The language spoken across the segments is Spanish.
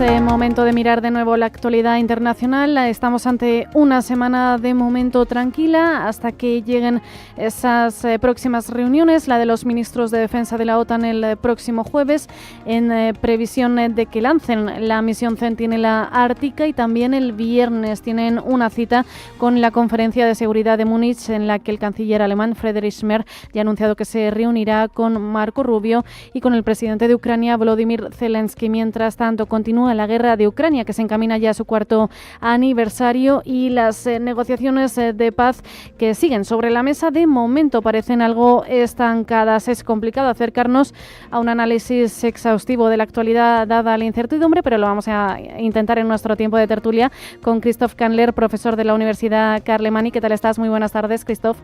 momento de mirar de nuevo la actualidad internacional. Estamos ante una semana de momento tranquila hasta que lleguen esas próximas reuniones, la de los ministros de defensa de la OTAN el próximo jueves, en previsión de que lancen la misión Centinela Ártica, y también el viernes tienen una cita con la conferencia de seguridad de Múnich, en la que el canciller alemán Friedrich Merz ya ha anunciado que se reunirá con Marco Rubio y con el presidente de Ucrania, Volodymyr Zelensky. Mientras tanto, continúa la guerra de Ucrania, que se encamina ya a su cuarto aniversario, y las negociaciones de paz que siguen sobre la mesa de momento parecen algo estancadas. Es complicado acercarnos a un análisis exhaustivo de la actualidad dada la incertidumbre, pero lo vamos a intentar en nuestro tiempo de tertulia con Christoph Kandler, profesor de la Universidad Karl Lemani. ¿Qué tal estás? Muy buenas tardes, Christoph.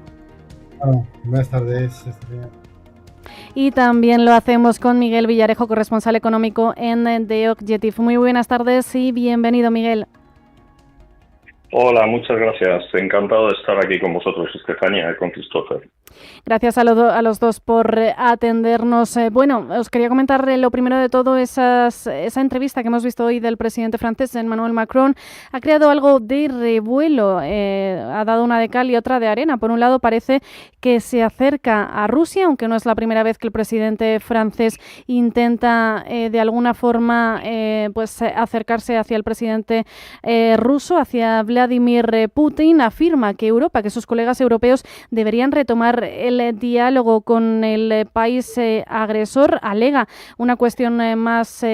Buenas tardes. Y también lo hacemos con Miguel Villarejo, corresponsal económico en The Objective. Muy buenas tardes y bienvenido, Miguel. Hola, muchas gracias. Encantado de estar aquí con vosotros, Estefanía, y con Christopher. Gracias a los dos por atendernos. Bueno, os quería comentar lo primero de todo, esa entrevista que hemos visto hoy del presidente francés, Emmanuel Macron. Ha creado algo de revuelo, ha dado una de cal y otra de arena. Por un lado, parece que se acerca a Rusia, aunque no es la primera vez que el presidente francés intenta de alguna forma pues acercarse hacia el presidente ruso, hacia Vladimir Putin. Afirma que Europa, que sus colegas europeos deberían retomar el diálogo con el país agresor. Alega una cuestión más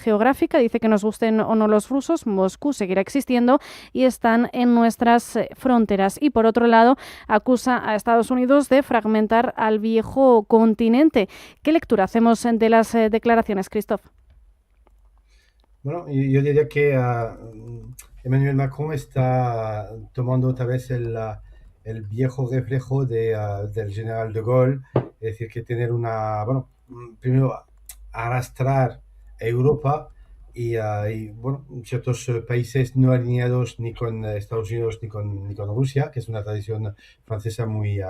geográfica. Dice que nos gusten o no los rusos, Moscú seguirá existiendo y están en nuestras fronteras. Y por otro lado, acusa a Estados Unidos de fragmentar al viejo continente. ¿Qué lectura hacemos de las declaraciones, Christoph? Bueno, yo diría que Emmanuel Macron está tomando otra vez el viejo reflejo del general de Gaulle, es decir, que tener primero arrastrar a Europa y ciertos países no alineados ni con Estados Unidos ni con Rusia, que es una tradición francesa muy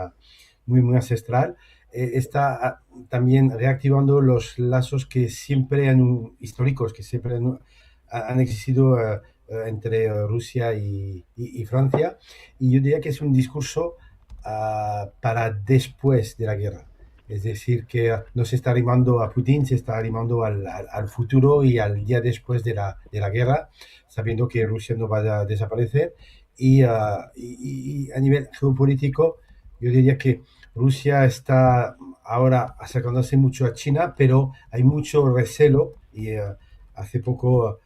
ancestral. Está también reactivando los lazos que siempre históricos, que siempre han existido entre Rusia y Francia. Y yo diría que es un discurso para después de la guerra. Es decir, que no se está animando a Putin, se está animando al futuro y al día después de la guerra, sabiendo que Rusia no va a desaparecer. Y a nivel geopolítico, yo diría que Rusia está ahora acercándose mucho a China, pero hay mucho recelo y hace poco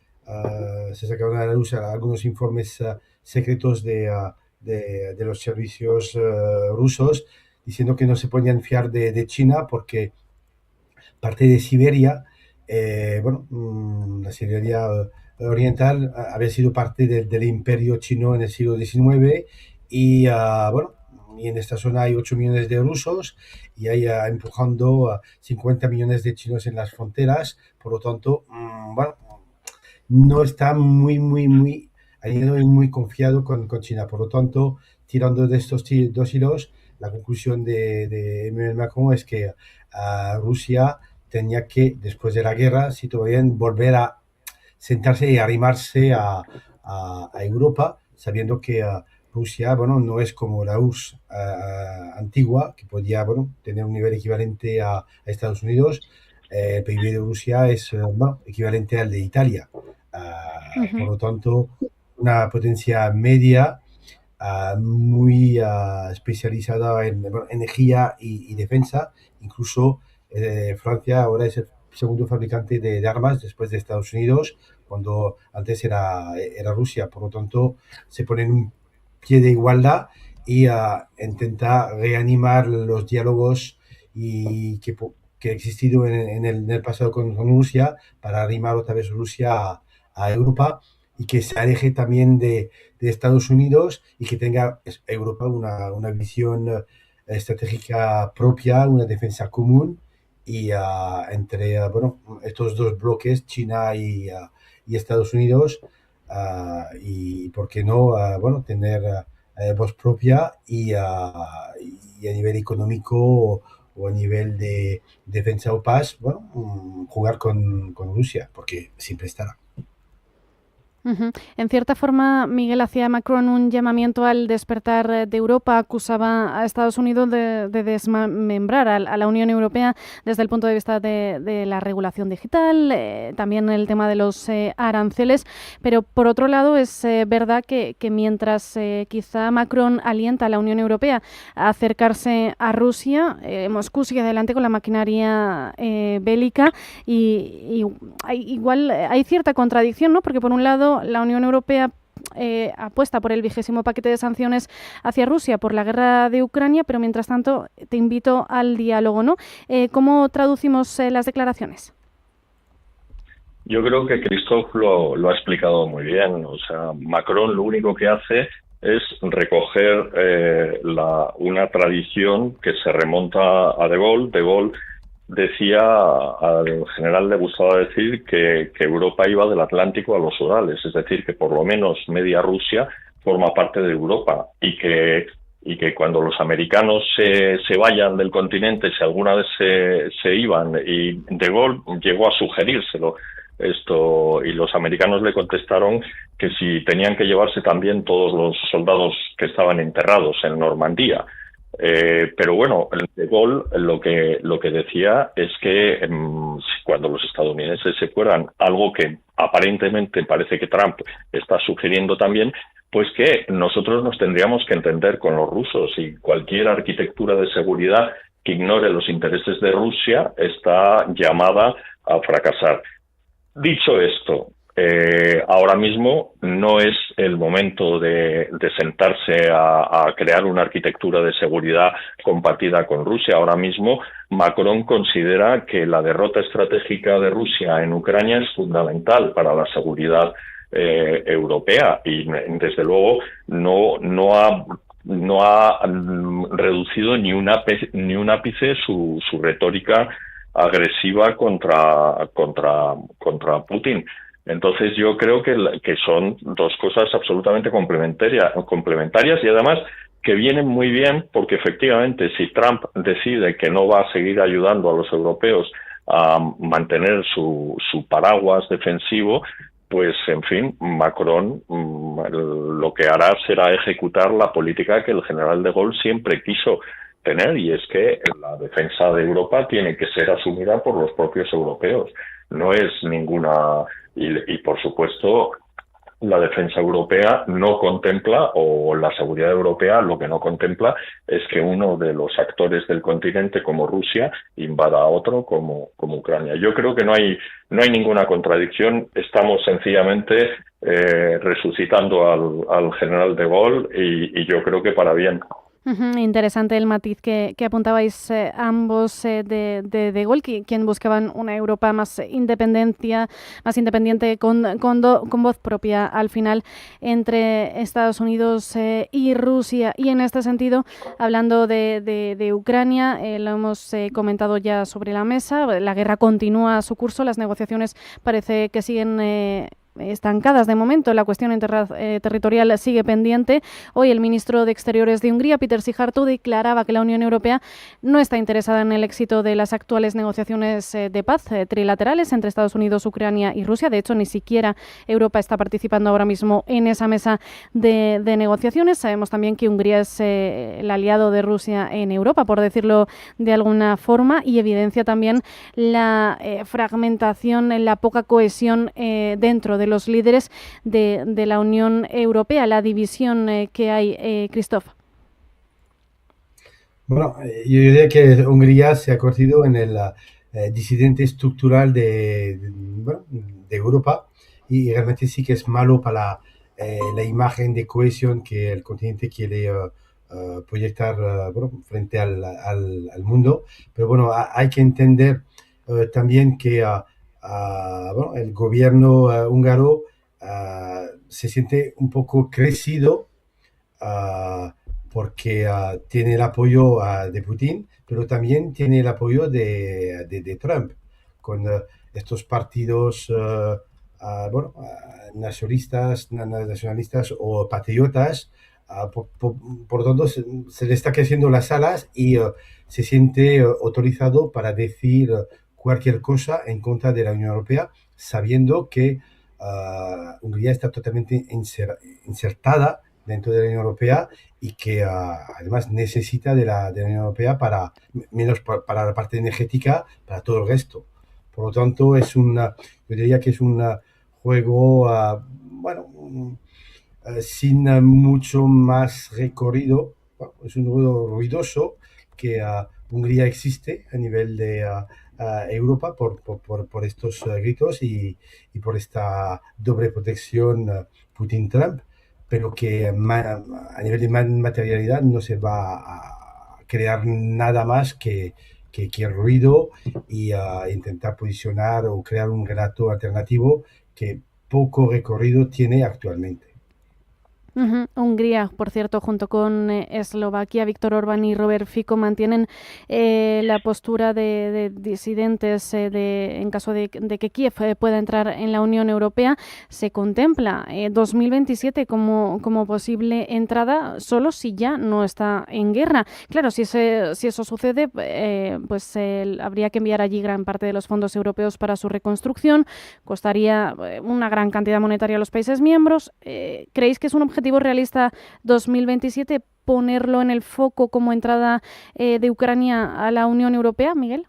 se sacaron a la luz algunos informes secretos de los servicios rusos diciendo que no se podían fiar de China porque parte de Siberia, la Siberia oriental había sido parte del imperio chino en el siglo XIX y y en esta zona hay 8 millones de rusos y hay empujando 50 millones de chinos en las fronteras, por lo tanto, no está muy alineado y muy confiado con China. Por lo tanto, tirando de estos dos hilos, la conclusión de Emmanuel Macron es que Rusia tenía que, después de la guerra, si todo bien, volver a sentarse y arrimarse a Europa, sabiendo que Rusia, no es como la URSS antigua, que podía, tener un nivel equivalente a Estados Unidos. El PIB de Rusia es, equivalente al de Italia. Por lo tanto, una potencia media muy especializada en energía y defensa. Incluso Francia ahora es el segundo fabricante de armas después de Estados Unidos, cuando antes era Rusia. Por lo tanto, se pone en un pie de igualdad y intenta reanimar los diálogos y que ha existido en el pasado con Rusia, para arrimar otra vez Rusia a Europa y que se aleje también de Estados Unidos y que tenga Europa una visión estratégica propia, una defensa común y entre estos dos bloques, China y Estados Unidos, y por qué no tener voz propia y a nivel económico o a nivel de defensa o paz, bueno, jugar con Rusia, porque siempre estará. En cierta forma, Miguel, hacía Macron un llamamiento al despertar de Europa, acusaba a Estados Unidos de desmembrar a la Unión Europea desde el punto de vista de la regulación digital, también el tema de los aranceles, pero por otro lado es verdad que mientras quizá Macron alienta a la Unión Europea a acercarse a Rusia, Moscú sigue adelante con la maquinaria bélica y igual hay cierta contradicción, ¿no? Porque por un lado la Unión Europea apuesta por el 20º paquete de sanciones hacia Rusia por la guerra de Ucrania, pero mientras tanto te invito al diálogo, ¿no? ¿Cómo traducimos las declaraciones? Yo creo que Christophe lo ha explicado muy bien. O sea, Macron lo único que hace es recoger una tradición que se remonta a De Gaulle. De Gaulle decía, al general le gustaba decir que Europa iba del Atlántico a los Urales, es decir, que por lo menos media Rusia forma parte de Europa y que cuando los americanos se vayan del continente, si alguna vez se iban, y De Gaulle llegó a sugerírselo esto, y los americanos le contestaron que si tenían que llevarse también todos los soldados que estaban enterrados en Normandía. Pero bueno, De Gaulle lo que decía es que cuando los estadounidenses se fueran, algo que aparentemente parece que Trump está sugiriendo también, pues que nosotros nos tendríamos que entender con los rusos, y cualquier arquitectura de seguridad que ignore los intereses de Rusia está llamada a fracasar. Dicho esto, ahora mismo no es el momento de sentarse a crear una arquitectura de seguridad compartida con Rusia. Ahora mismo Macron considera que la derrota estratégica de Rusia en Ucrania es fundamental para la seguridad europea, y desde luego no ha reducido ni un ápice su retórica agresiva contra Putin. Entonces yo creo que son dos cosas absolutamente complementarias, y además que vienen muy bien, porque efectivamente si Trump decide que no va a seguir ayudando a los europeos a mantener su paraguas defensivo, pues en fin, Macron lo que hará será ejecutar la política que el general de Gaulle siempre quiso tener, y es que la defensa de Europa tiene que ser asumida por los propios europeos. No es ninguna... Y por supuesto, la defensa europea no contempla, o la seguridad europea lo que no contempla, es que uno de los actores del continente, como Rusia, invada a otro, como Ucrania. Yo creo que no hay ninguna contradicción. Estamos sencillamente resucitando al general de Gaulle, y yo creo que para bien. Interesante el matiz que apuntabais ambos de Gaulle, quien buscaban una Europa más independiente con voz propia al final entre Estados Unidos y Rusia. Y en este sentido, hablando de Ucrania, lo hemos comentado ya sobre la mesa, la guerra continúa su curso, las negociaciones parece que siguen estancadas de momento, la cuestión territorial sigue pendiente. Hoy el ministro de Exteriores de Hungría, Péter Szijjártó, declaraba que la Unión Europea no está interesada en el éxito de las actuales negociaciones de paz trilaterales entre Estados Unidos, Ucrania y Rusia. De hecho, ni siquiera Europa está participando ahora mismo en esa mesa de negociaciones. Sabemos también que Hungría es el aliado de Rusia en Europa, por decirlo de alguna forma, y evidencia también la fragmentación, la poca cohesión dentro de los líderes de la Unión Europea, la división que hay, Christophe. Bueno, yo diría que Hungría se ha convertido en el disidente estructural de Europa, y realmente sí que es malo para la imagen de cohesión que el continente quiere proyectar frente al mundo. Pero bueno, hay que entender también que el gobierno húngaro se siente un poco crecido porque tiene el apoyo de Putin, pero también tiene el apoyo de Trump, con estos partidos nacionalistas o patriotas Por lo tanto, se le está creciendo las alas y se siente autorizado para decir cualquier cosa en contra de la Unión Europea, sabiendo que Hungría está totalmente insertada dentro de la Unión Europea y que además necesita de la Unión Europea menos para la parte energética, para todo el resto. Por lo tanto, yo diría que es un juego, bueno, sin mucho más recorrido. Bueno, es un juego ruidoso que Hungría existe a nivel de Europa por estos gritos y por esta doble protección Putin-Trump, pero que a nivel de materialidad no se va a crear nada más que ruido y intentar posicionar o crear un relato alternativo que poco recorrido tiene actualmente. Hungría, por cierto, junto con Eslovaquia, Viktor Orbán y Robert Fico mantienen la postura de disidentes en caso de que Kiev pueda entrar en la Unión Europea. Se contempla 2027 como posible entrada solo si ya no está en guerra. Claro, si eso sucede, pues habría que enviar allí gran parte de los fondos europeos para su reconstrucción. Costaría una gran cantidad monetaria a los países miembros. ¿Creéis que es un objetivo realista 2027 ponerlo en el foco como entrada de Ucrania a la Unión Europea, Miguel?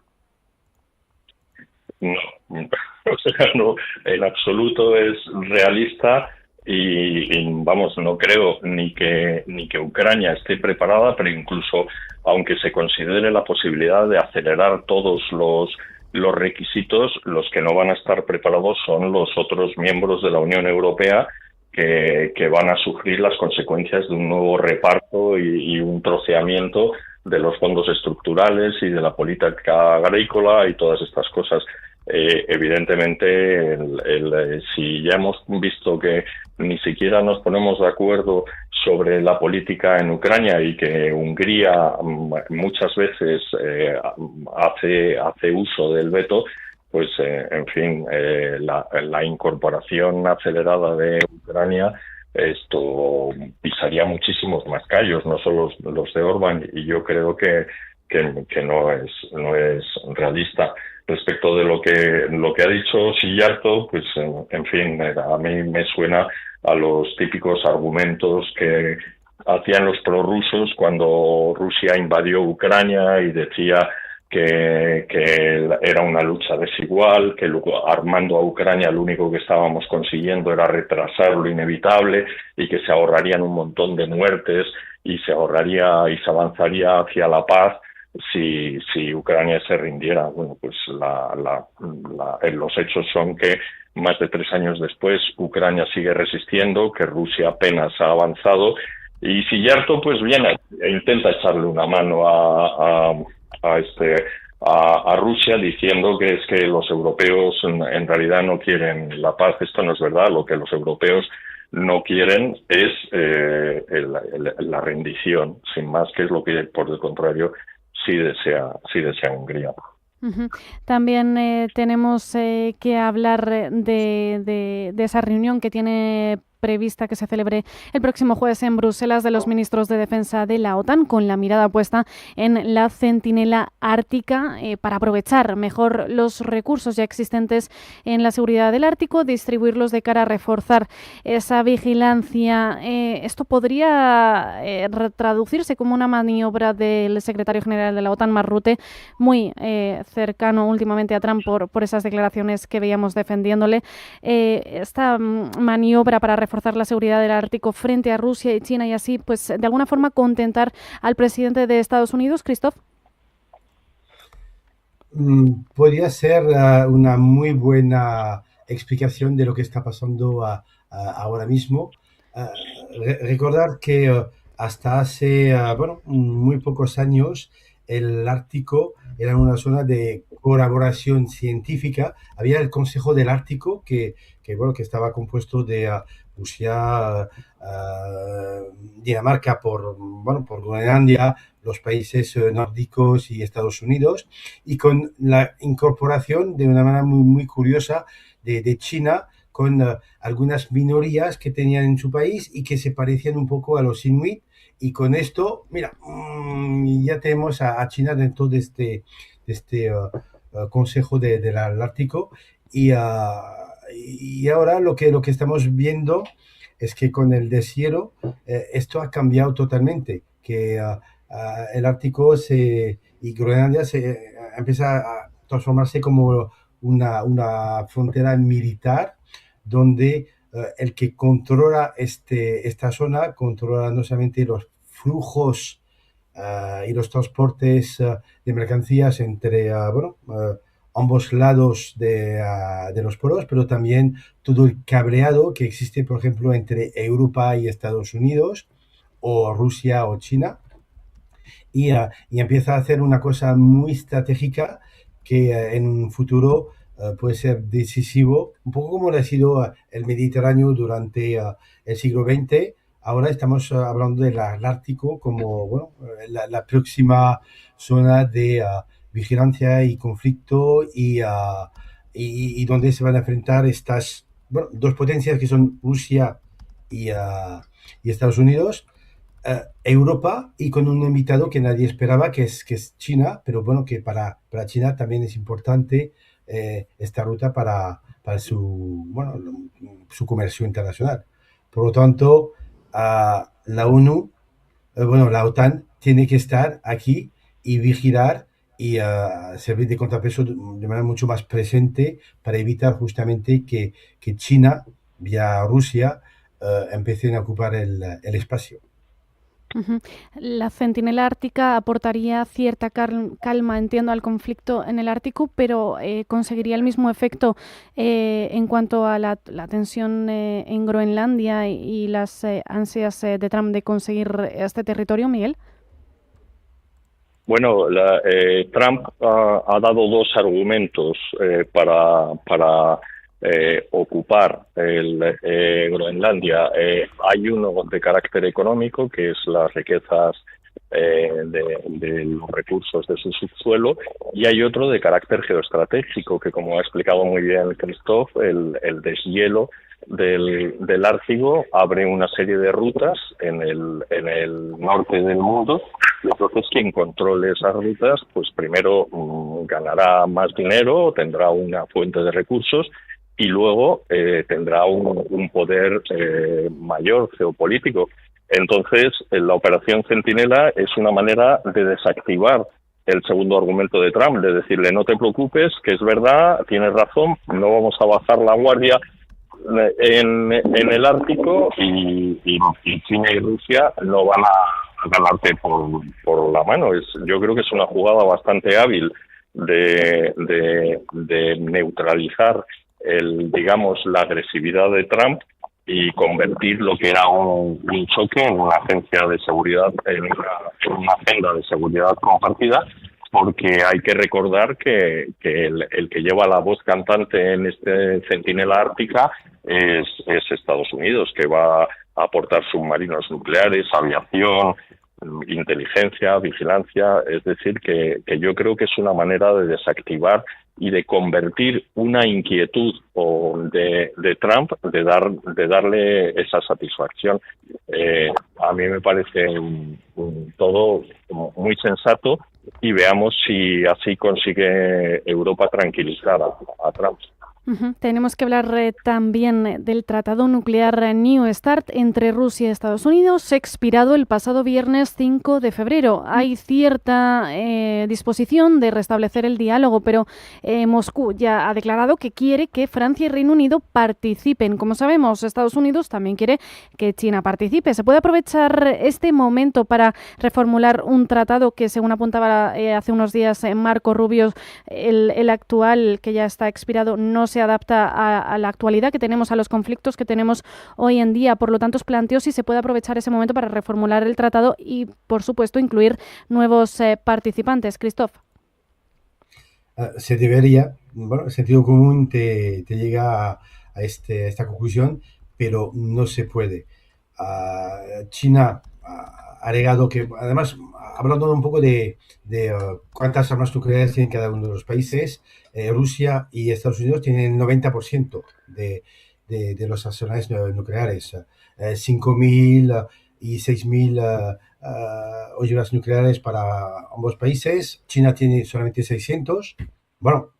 No, o sea, no, en absoluto es realista y vamos, no creo ni que Ucrania esté preparada, pero incluso aunque se considere la posibilidad de acelerar todos los requisitos, los que no van a estar preparados son los otros miembros de la Unión Europea que van a sufrir las consecuencias de un nuevo reparto y un troceamiento de los fondos estructurales y de la política agrícola y todas estas cosas. Evidentemente, si ya hemos visto que ni siquiera nos ponemos de acuerdo sobre la política en Ucrania y que Hungría muchas veces hace uso del veto, pues, en fin, la incorporación acelerada de Ucrania, esto pisaría muchísimos más callos, no solo los de Orbán, y yo creo que no es realista. Respecto de lo que ha dicho Sijarto, pues, en fin, a mí me suena a los típicos argumentos que hacían los prorrusos cuando Rusia invadió Ucrania y decía que era una lucha desigual, que armando a Ucrania lo único que estábamos consiguiendo era retrasar lo inevitable y que se ahorrarían un montón de muertes y se avanzaría hacia la paz si Ucrania se rindiera. Bueno, pues los hechos son que más de 3 años después Ucrania sigue resistiendo, que Rusia apenas ha avanzado y Sijarto pues viene e intenta echarle una mano a Rusia diciendo que es que los europeos en realidad no quieren la paz. Esto no es verdad. Lo que los europeos no quieren es la rendición, sin más, que es lo que por el contrario sí desea Hungría. También tenemos que hablar de esa reunión que tiene prevista que se celebre el próximo jueves en Bruselas de los ministros de defensa de la OTAN, con la mirada puesta en la centinela ártica para aprovechar mejor los recursos ya existentes en la seguridad del Ártico, distribuirlos de cara a reforzar esa vigilancia. Esto podría traducirse como una maniobra del secretario general de la OTAN, Mark Rutte, muy cercano últimamente a Trump por esas declaraciones que veíamos defendiéndole. Esta maniobra para reforzar la seguridad del Ártico frente a Rusia y China y así, pues, de alguna forma contentar al presidente de Estados Unidos, Christoph. Podría ser una muy buena explicación de lo que está pasando ahora mismo. Recordar que hasta hace muy pocos años el Ártico era una zona de colaboración científica. Había el Consejo del Ártico que estaba compuesto de Rusia, Dinamarca por Groenlandia, los países nórdicos y Estados Unidos, y con la incorporación de una manera muy, muy curiosa de China con algunas minorías que tenían en su país y que se parecían un poco a los inuit. Y con esto, mira, ya tenemos a China dentro de este Consejo del Ártico. Y ahora lo que estamos viendo es que con el deshielo esto ha cambiado totalmente, que el Ártico y Groenlandia se empieza a transformarse como una frontera militar donde el que controla esta zona controla no solamente los flujos y los transportes de mercancías entre ambos lados de los polos, pero también todo el cableado que existe, por ejemplo, entre Europa y Estados Unidos, o Rusia o China, y empieza a hacer una cosa muy estratégica que en un futuro puede ser decisivo, un poco como lo ha sido el Mediterráneo durante el siglo XX. Ahora estamos hablando del Ártico como la próxima zona de vigilancia y conflicto y donde se van a enfrentar estas dos potencias que son Rusia y Estados Unidos, Europa, y con un invitado que nadie esperaba, que es China, pero bueno, que para China también es importante esta ruta para su comercio internacional. Por lo tanto, la ONU, la OTAN tiene que estar aquí y vigilar y servir de contrapeso de manera mucho más presente para evitar justamente que China, vía Rusia, empiecen a ocupar el espacio. Uh-huh. La Centinela Ártica aportaría cierta calma, entiendo, al conflicto en el Ártico, pero ¿conseguiría el mismo efecto en cuanto a la tensión en Groenlandia y las ansias de Trump de conseguir este territorio, Miguel? Bueno, Trump ha dado dos argumentos para ocupar Groenlandia. Hay uno de carácter económico, que es las riquezas de los recursos de su subsuelo, y hay otro de carácter geoestratégico, que, como ha explicado muy bien Christophe, el deshielo del Ártico abre una serie de rutas en el norte del mundo, y entonces quien controle esas rutas, pues primero ganará más dinero, tendrá una fuente de recursos, y luego tendrá un poder mayor geopolítico. Entonces, la operación Centinela es una manera de desactivar el segundo argumento de Trump, de decirle: no te preocupes, que es verdad, tienes razón, no vamos a bajar la guardia en el Ártico, y China y Rusia no van a ganarte por la mano. Yo creo que es una jugada bastante hábil de neutralizar la agresividad de Trump y convertir lo que era un choque en una agencia de seguridad, en una agenda de seguridad compartida, porque hay que recordar que el que lleva la voz cantante en este Centinela Ártica es Estados Unidos, que va a aportar submarinos nucleares, aviación, inteligencia, vigilancia. Es decir, que yo creo que es una manera de desactivar y de convertir una inquietud de Trump, de darle esa satisfacción. A mí me parece todo muy sensato, y veamos si así consigue Europa tranquilizar a Trump. Uh-huh. Tenemos que hablar también del tratado nuclear New START entre Rusia y Estados Unidos, expirado el pasado viernes 5 de febrero. Hay cierta disposición de restablecer el diálogo, pero Moscú ya ha declarado que quiere que Francia y Reino Unido participen. Como sabemos, Estados Unidos también quiere que China participe. ¿Se puede aprovechar este momento para reformular un tratado que, según apuntaba hace unos días Marco Rubio, el actual, que ya está expirado, no se adapta a la actualidad que tenemos, a los conflictos que tenemos hoy en día? Por lo tanto, os planteo si se puede aprovechar ese momento para reformular el tratado y, por supuesto, incluir nuevos participantes. Christophe. Se debería. El sentido común te llega a esta conclusión, pero no se puede. China ha alegado que, además, hablando un poco de cuántas armas nucleares tienen cada uno de los países, Rusia y Estados Unidos tienen el 90% de los arsenales nucleares. 5.000 y 6.000 ojivas nucleares para ambos países. China tiene solamente 600. Bueno,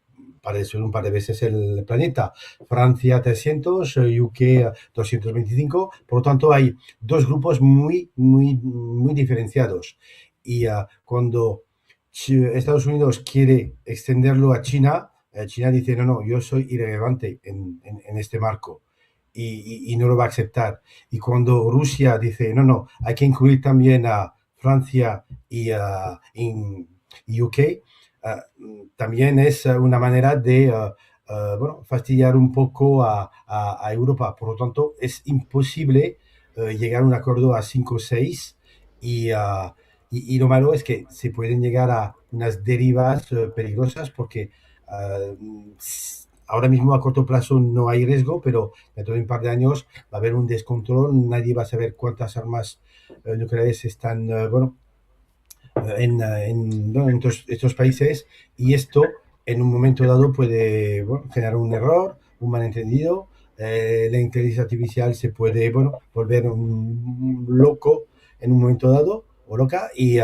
para subir un par de veces el planeta. Francia 300, UK 225. Por lo tanto, hay dos grupos muy diferenciados. Y cuando Estados Unidos quiere extenderlo a China, China dice, no, yo soy irrelevante en este marco. Y no lo va a aceptar. Y cuando Rusia dice, no, hay que incluir también a Francia y UK, también es una manera de fastidiar un poco a Europa. Por lo tanto, es imposible llegar a un acuerdo a 5 o 6 y lo malo es que se pueden llegar a unas derivas peligrosas porque ahora mismo a corto plazo no hay riesgo, pero dentro de un par de años va a haber un descontrol, nadie va a saber cuántas armas nucleares están en estos países, y esto en un momento dado puede generar un error, un malentendido. La inteligencia artificial se puede volver un loco en un momento dado, o loca, y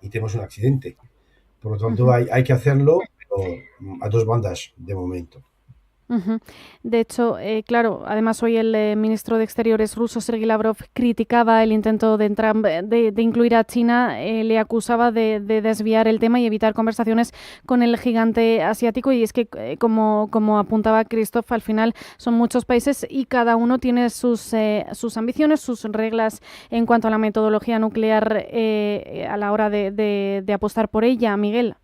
tenemos un accidente. Por lo tanto, hay que hacerlo, pero a dos bandas de momento. De hecho, claro, además hoy el ministro de Exteriores ruso, Sergei Lavrov, criticaba el intento de Trump de incluir a China, le acusaba de desviar el tema y evitar conversaciones con el gigante asiático, y es que, como apuntaba Christoph, al final son muchos países y cada uno tiene sus ambiciones, sus reglas en cuanto a la metodología nuclear a la hora de apostar por ella. Miguel.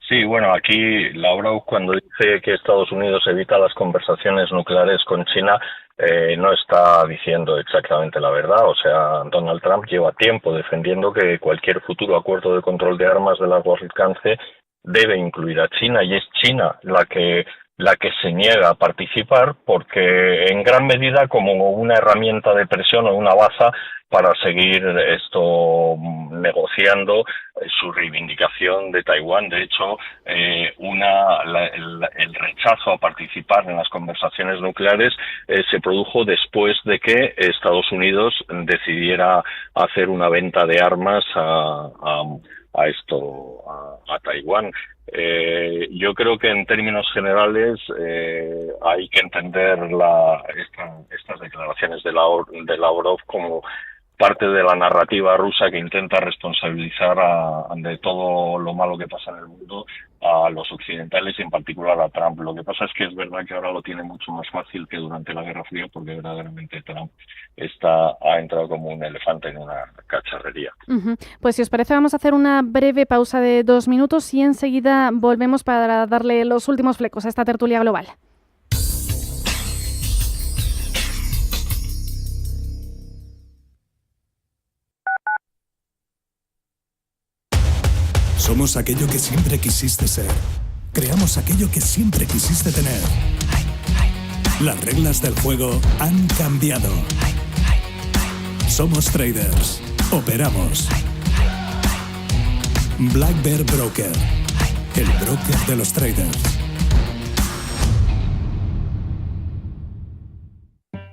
Sí, bueno, aquí Lavrov, cuando dice que Estados Unidos evita las conversaciones nucleares con China, no está diciendo exactamente la verdad. O sea, Donald Trump lleva tiempo defendiendo que cualquier futuro acuerdo de control de armas de largo alcance debe incluir a China, y es China la que se niega a participar, porque en gran medida como una herramienta de presión o una baza para seguir negociando su reivindicación de Taiwán. De hecho, el rechazo a participar en las conversaciones nucleares se produjo después de que Estados Unidos decidiera hacer una venta de armas a Taiwán. Yo creo que en términos generales hay que entender estas declaraciones de Lavrov como parte de la narrativa rusa que intenta responsabilizar de todo lo malo que pasa en el mundo a los occidentales y en particular a Trump. Lo que pasa es que es verdad que ahora lo tiene mucho más fácil que durante la Guerra Fría, porque verdaderamente Trump ha entrado como un elefante en una cacharrería. Pues si os parece, vamos a hacer una breve pausa de 2 minutos y enseguida volvemos para darle los últimos flecos a esta tertulia global. Somos aquello que siempre quisiste ser. Creamos aquello que siempre quisiste tener. Las reglas del juego han cambiado. Somos traders. Operamos. Black Bear Broker. El broker de los traders.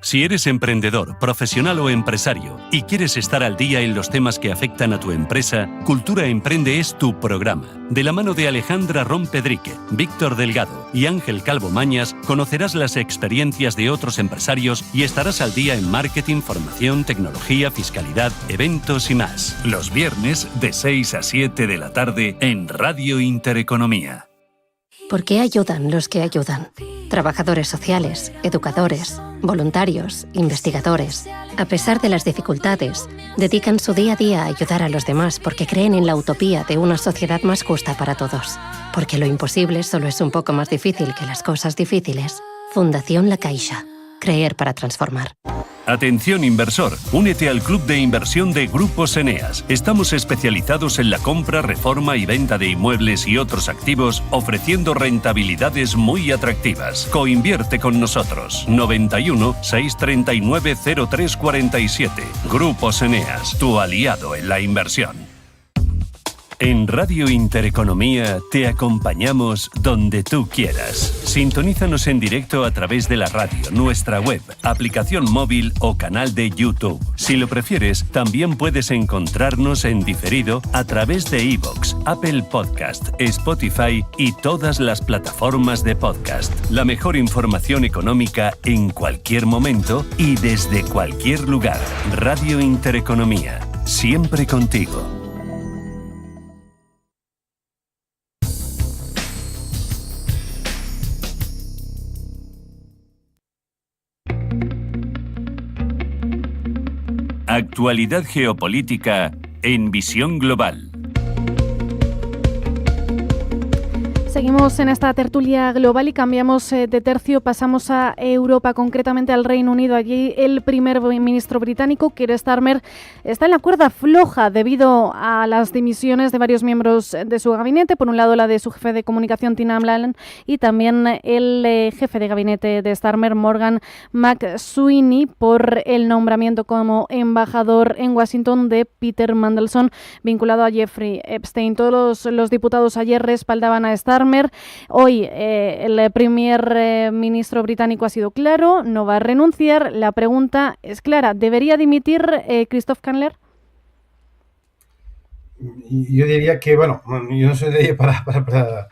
Si eres emprendedor, profesional o empresario y quieres estar al día en los temas que afectan a tu empresa, Cultura Emprende es tu programa. De la mano de Alejandra Rompedrique, Víctor Delgado y Ángel Calvo Mañas, conocerás las experiencias de otros empresarios y estarás al día en marketing, formación, tecnología, fiscalidad, eventos y más. Los viernes de 6 a 7 de la tarde en Radio Intereconomía. ¿Por qué ayudan los que ayudan? Trabajadores sociales, educadores, voluntarios, investigadores. A pesar de las dificultades, dedican su día a día a ayudar a los demás porque creen en la utopía de una sociedad más justa para todos. Porque lo imposible solo es un poco más difícil que las cosas difíciles. Fundación La Caixa. Creer para transformar. Atención inversor, únete al club de inversión de Grupos Eneas. Estamos especializados en la compra, reforma y venta de inmuebles y otros activos, ofreciendo rentabilidades muy atractivas. Coinvierte con nosotros. 91 639 0347. Grupos Eneas, tu aliado en la inversión. En Radio Intereconomía te acompañamos donde tú quieras. Sintonízanos en directo a través de la radio, nuestra web, aplicación móvil o canal de YouTube. Si lo prefieres, también puedes encontrarnos en diferido a través de iVoox, Apple Podcast, Spotify y todas las plataformas de podcast. La mejor información económica en cualquier momento y desde cualquier lugar. Radio Intereconomía, siempre contigo. Actualidad geopolítica en Visión Global. Seguimos en esta tertulia global y cambiamos de tercio, pasamos a Europa, concretamente al Reino Unido. Allí el primer ministro británico, Keir Starmer, está en la cuerda floja debido a las dimisiones de varios miembros de su gabinete. Por un lado, la de su jefe de comunicación, Tim Allen, y también el jefe de gabinete de Starmer, Morgan McSweeney, por el nombramiento como embajador en Washington de Peter Mandelson, vinculado a Jeffrey Epstein. Todos los diputados ayer respaldaban a Starmer. Hoy el primer ministro británico ha sido claro, no va a renunciar. La pregunta es clara, ¿debería dimitir Christophe Caneler? Yo diría que, bueno, yo no soy nadie para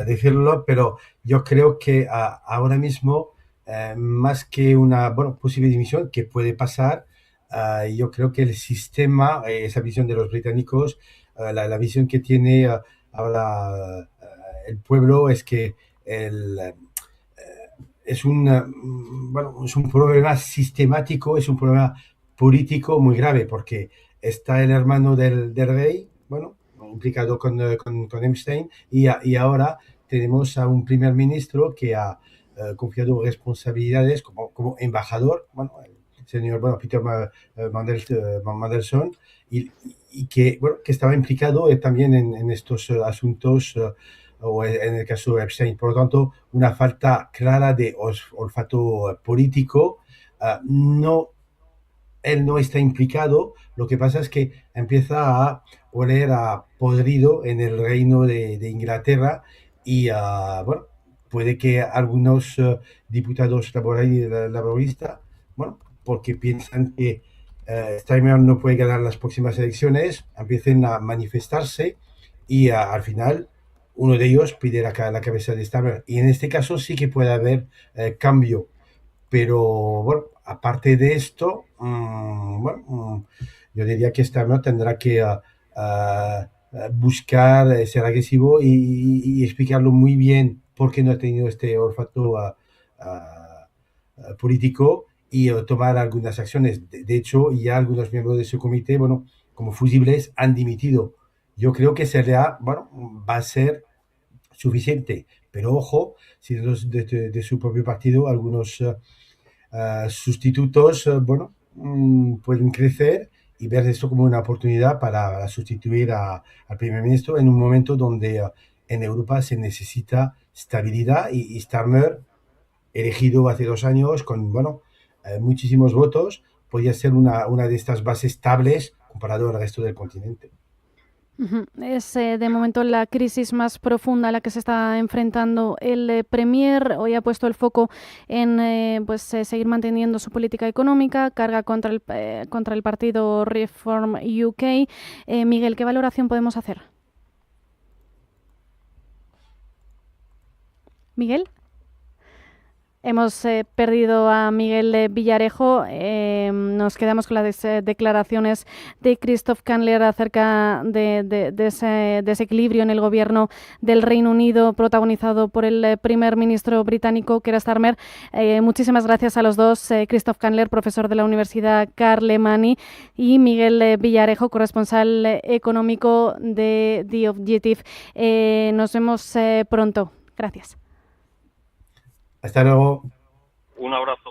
decirlo, pero yo creo que ahora mismo, más que una posible dimisión que puede pasar, yo creo que el sistema, esa visión de los británicos, la visión que tiene ahora el pueblo es que es un problema sistemático, es un problema político muy grave, porque está el hermano del rey, implicado con Epstein, y ahora tenemos a un primer ministro que ha confiado responsabilidades como embajador, el señor Peter Mandelson, y que estaba implicado también en estos asuntos, o en el caso de Epstein. Por lo tanto, una falta clara de olfato político. Él no está implicado, lo que pasa es que empieza a oler a podrido en el reino de Inglaterra, y puede que algunos diputados laboristas, porque piensan que Starmer no puede ganar las próximas elecciones, empiecen a manifestarse, y al final uno de ellos pide la cabeza de Starmer, y en este caso sí que puede haber cambio. Pero aparte de esto, yo diría que Starmer tendrá que buscar ser agresivo y explicarlo muy bien por qué no ha tenido este olfato político, y tomar algunas acciones. De hecho, ya algunos miembros de su comité, como fusibles, han dimitido. Yo creo que va a ser suficiente, pero ojo, si de su propio partido algunos sustitutos pueden crecer, y ver esto como una oportunidad para sustituir al primer ministro en un momento donde en Europa se necesita estabilidad, y Starmer, elegido hace 2 años con muchísimos votos, podría ser una de estas bases estables comparado al resto del continente. Es de momento la crisis más profunda a la que se está enfrentando el Premier. Hoy ha puesto el foco en seguir manteniendo su política económica, carga contra el partido Reform UK. Miguel, ¿qué valoración podemos hacer? Miguel. Hemos perdido a Miguel Villarejo. Nos quedamos con las declaraciones de Christophe Caneler acerca de ese desequilibrio en el gobierno del Reino Unido, protagonizado por el primer ministro británico, Keir Starmer. Muchísimas gracias a los dos, Christophe Caneler, profesor de la Universidad Carlemany, y Miguel Villarejo, corresponsal económico de The Objective. Nos vemos pronto. Gracias. Hasta luego. Un abrazo.